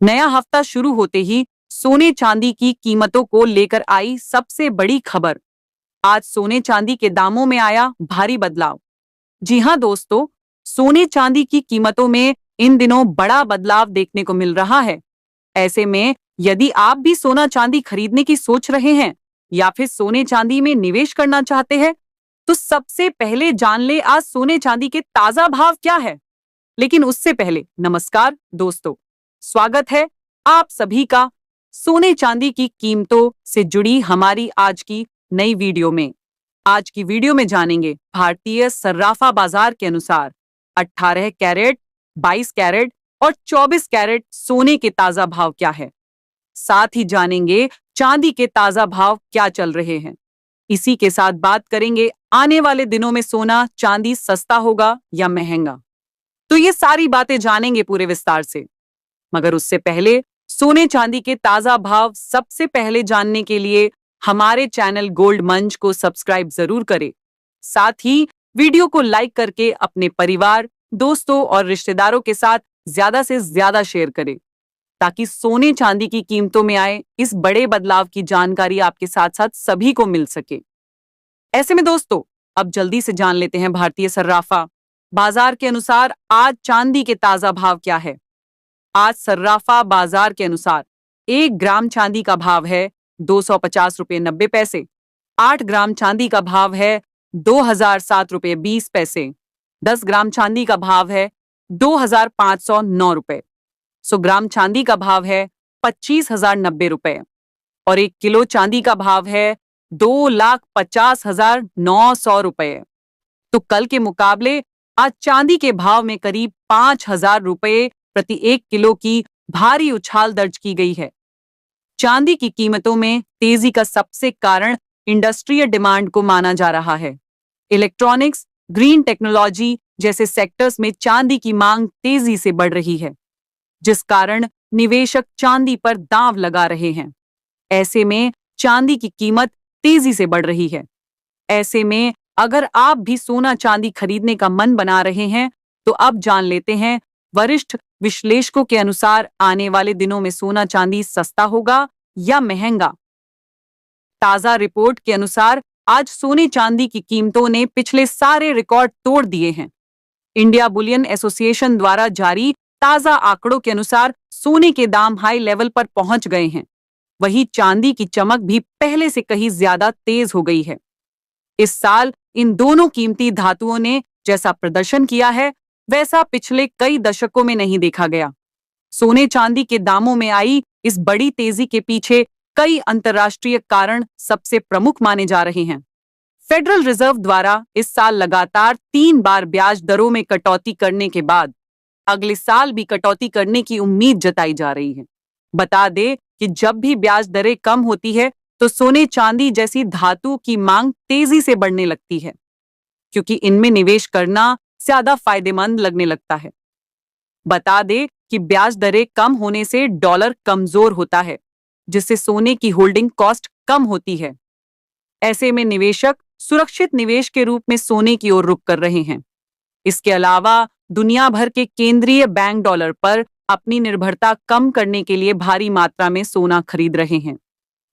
नया हफ्ता शुरू होते ही सोने चांदी की कीमतों को लेकर आई सबसे बड़ी खबर। आज सोने चांदी के दामों में आया भारी बदलाव। जी हां दोस्तों, सोने चांदी की कीमतों में इन दिनों बड़ा बदलाव देखने को मिल रहा है। ऐसे में यदि आप भी सोना चांदी खरीदने की सोच रहे हैं या फिर सोने चांदी में निवेश करना चाहते हैं, तो सबसे पहले जान ले आज सोने चांदी के ताजा भाव क्या है। लेकिन उससे पहले नमस्कार दोस्तों, स्वागत है आप सभी का सोने चांदी की कीमतों से जुड़ी हमारी आज की नई वीडियो में। आज की वीडियो में जानेंगे भारतीय सर्राफा बाजार के अनुसार 18 कैरेट, 22 कैरेट और 24 कैरेट सोने के ताजा भाव क्या है। साथ ही जानेंगे चांदी के ताजा भाव क्या चल रहे हैं। इसी के साथ बात करेंगे आने वाले दिनों में सोना चांदी सस्ता होगा या महंगा। तो ये सारी बातें जानेंगे पूरे विस्तार से। मगर उससे पहले सोने चांदी के ताजा भाव सबसे पहले जानने के लिए हमारे चैनल गोल्ड मंच को सब्सक्राइब जरूर करें। साथ ही वीडियो को लाइक करके अपने परिवार, दोस्तों और रिश्तेदारों के साथ ज्यादा से ज्यादा शेयर करें, ताकि सोने चांदी की कीमतों में आए इस बड़े बदलाव की जानकारी आपके साथ साथ सभी को मिल सके। ऐसे में दोस्तों, अब जल्दी से जान लेते हैं भारतीय सर्राफा बाजार के अनुसार आज चांदी के ताजा भाव क्या है। आज सर्राफा बाजार के अनुसार 1 ग्राम चांदी का भाव है 250 रुपये 90 पैसे। 8 ग्राम चांदी का भाव है 2007 रुपये 20 पैसे। 10 ग्राम चांदी का भाव है 2509 रुपये। 100 ग्राम चांदी का भाव है 25,090 रुपये और 1 किलो चांदी का भाव है 2,50,900 रुपये। तो कल के मुकाबले आज चांदी के भाव में करीब 5,000 रुपये प्रति 1 किलो की भारी उछाल दर्ज की गई है। चांदी की कीमतों में तेजी का सबसे कारण इंडस्ट्रियल डिमांड को माना जा रहा है। इलेक्ट्रॉनिक्स, ग्रीन टेक्नोलॉजी जैसे सेक्टर्स में चांदी की मांग तेजी से बढ़ रही है, जिस कारण निवेशक चांदी पर दांव लगा रहे हैं। ऐसे में चांदी की कीमत तेजी से बढ़ रही है। ऐसे में अगर आप भी सोना चांदी खरीदने का मन बना रहे हैं, तो अब जान लेते हैं वरिष्ठ विश्लेषकों के अनुसार आने वाले दिनों में सोना चांदी सस्ता होगा या महंगा। ताजा रिपोर्ट के अनुसार आज सोने चांदी की कीमतों ने पिछले सारे रिकॉर्ड तोड़ दिए हैं। इंडिया बुलियन एसोसिएशन द्वारा जारी ताजा आंकड़ों के अनुसार सोने के दाम हाई लेवल पर पहुंच गए हैं। वहीं चांदी की चमक भी पहले से कहीं ज्यादा तेज हो गई है। इस साल इन दोनों कीमती धातुओं ने जैसा प्रदर्शन किया है, वैसा पिछले कई दशकों में नहीं देखा गया। सोने चांदी के दामों में आई इस बड़ी तेजी के पीछे कई अंतर्राष्ट्रीय कारण सबसे प्रमुख माने जा रहे हैं। फेडरल रिजर्व द्वारा इस साल लगातार 3 बार ब्याज दरों में कटौती करने के बाद अगले साल भी कटौती करने की उम्मीद जताई जा रही है। बता दे कि जब भी ब्याज दरें कम होती है, तो सोने चांदी जैसी धातु की मांग तेजी से बढ़ने लगती है, क्योंकि इनमें निवेश करना ज्यादा फायदेमंद लगने लगता है। बता दे कि ब्याज दरें कम होने से डॉलर कमजोर होता है, जिससे सोने की होल्डिंग कॉस्ट कम होती है। ऐसे में निवेशक सुरक्षित निवेश के रूप में सोने की ओर रुख कर रहे हैं। इसके अलावा दुनिया भर के केंद्रीय बैंक डॉलर पर अपनी निर्भरता कम करने के लिए भारी मात्रा में सोना खरीद रहे हैं।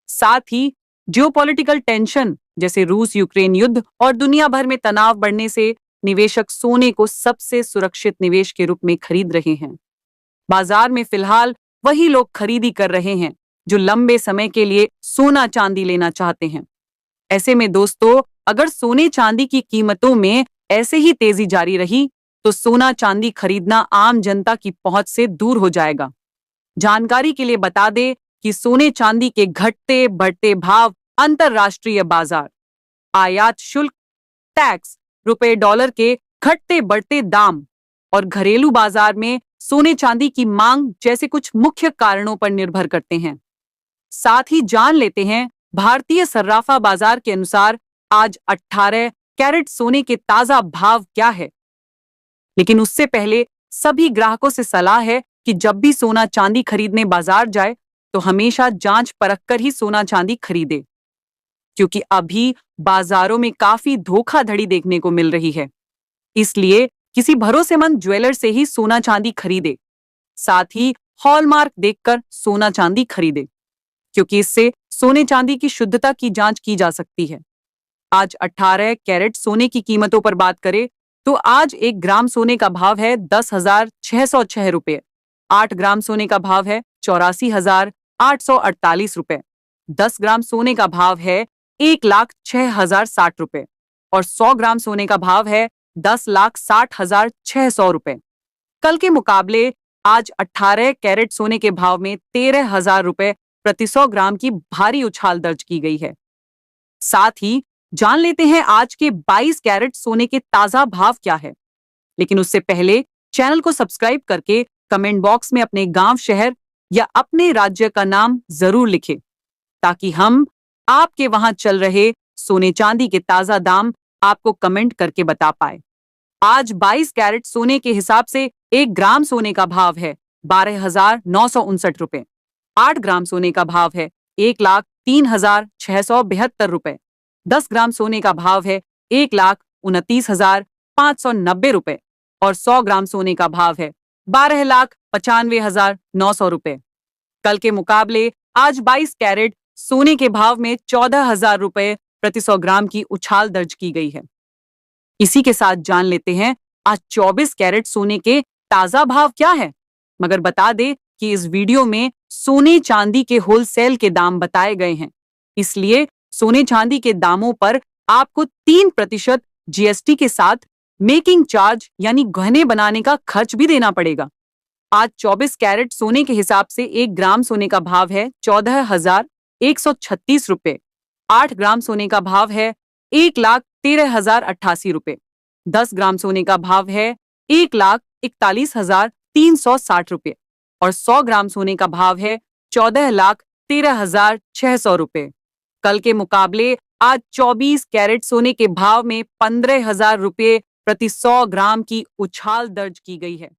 साथ ही जियोपॉलिटिकल टेंशन जैसे रूस यूक्रेन युद्ध और दुनिया भर में तनाव बढ़ने से निवेशक सोने को सबसे सुरक्षित निवेश के रूप में खरीद रहे हैं। बाजार में फिलहाल वही लोग खरीदी कर रहे हैं जो लंबे समय के लिए सोना चांदी लेना चाहते हैं। ऐसे में दोस्तों, अगर सोने चांदी की कीमतों में ऐसे ही तेजी जारी रही, तो सोना चांदी खरीदना आम जनता की पहुंच से दूर हो जाएगा। जानकारी के लिए बता दें कि सोने चांदी के घटते बढ़ते भाव, अंतरराष्ट्रीय बाजार, आयात शुल्क, टैक्स, रुपए डॉलर के घटते बढ़ते दाम और घरेलू बाजार में सोने चांदी की मांग जैसे कुछ मुख्य कारणों पर निर्भर करते हैं। साथ ही जान लेते हैं भारतीय सर्राफा बाजार के अनुसार आज 18 कैरेट सोने के ताजा भाव क्या है। लेकिन उससे पहले सभी ग्राहकों से सलाह है कि जब भी सोना चांदी खरीदने बाजार जाए, तो हमेशा जांच परख कर ही सोना चांदी खरीदे, क्योंकि अभी बाजारों में काफी धोखाधड़ी देखने को मिल रही है। इसलिए किसी भरोसेमंद ज्वेलर से ही सोना चांदी खरीदे। साथ ही हॉलमार्क देखकर सोना चांदी खरीदे, क्योंकि इससे सोने चांदी की शुद्धता की जांच की जा सकती है। आज 18 कैरेट सोने की कीमतों पर बात करें तो आज 1 ग्राम सोने का भाव है 10,606 रुपए। 8 ग्राम सोने का भाव है 84,848 रुपए। 10 ग्राम सोने का भाव है 1,06,060 रुपए और 100 ग्राम सोने का भाव है 10,60,600 रुपए। कल के मुकाबले आज 18 कैरेट सोने के भाव में 13,000 रुपए प्रति 100 ग्राम की भारी उछाल दर्ज की गई है। साथ ही जान लेते हैं आज के 22 कैरेट सोने के ताजा भाव क्या है। लेकिन उससे पहले चैनल को सब्सक्राइब करके कमेंट बॉक्स में अपने गांव, शहर या अपने राज्य का नाम जरूर लिखें, ताकि हम आपके वहां चल रहे सोने चांदी के ताजा दाम आपको कमेंट करके बता पाए। आज 22 कैरेट सोने के हिसाब से 1 ग्राम सोने का भाव है 12,959 रुपए। 8 ग्राम सोने का भाव है 1,03,672 रुपए। 10 ग्राम सोने का भाव है 1,29,590 रुपए और 100 ग्राम सोने का भाव है 12,95,900 रुपए। कल के मुकाबले आज 22 कैरेट सोने के भाव में 14,000 रुपए प्रति 100 ग्राम की उछाल दर्ज की गई है। इसी के साथ जान लेते हैं आज 24 कैरेट सोने के ताजा भाव क्या है। मगर बता दे कि इस वीडियो में सोने चांदी के होलसेल के दाम बताए गए हैं, इसलिए सोने चांदी के दामों पर आपको 3% जीएसटी के साथ मेकिंग चार्ज यानी गहने बनाने का खर्च भी देना पड़ेगा। आज 24 कैरेट सोने के हिसाब से 1 ग्राम सोने का भाव है 14,136 रुपए। 8 ग्राम सोने का भाव है 1,13,088 रुपए। 10 ग्राम सोने का भाव है 1,41,360 रुपए और 100 ग्राम सोने का भाव है 14,13,600 रुपए। कल के मुकाबले आज 24 कैरेट सोने के भाव में 15,000 रुपए प्रति 100 ग्राम की उछाल दर्ज की गई है।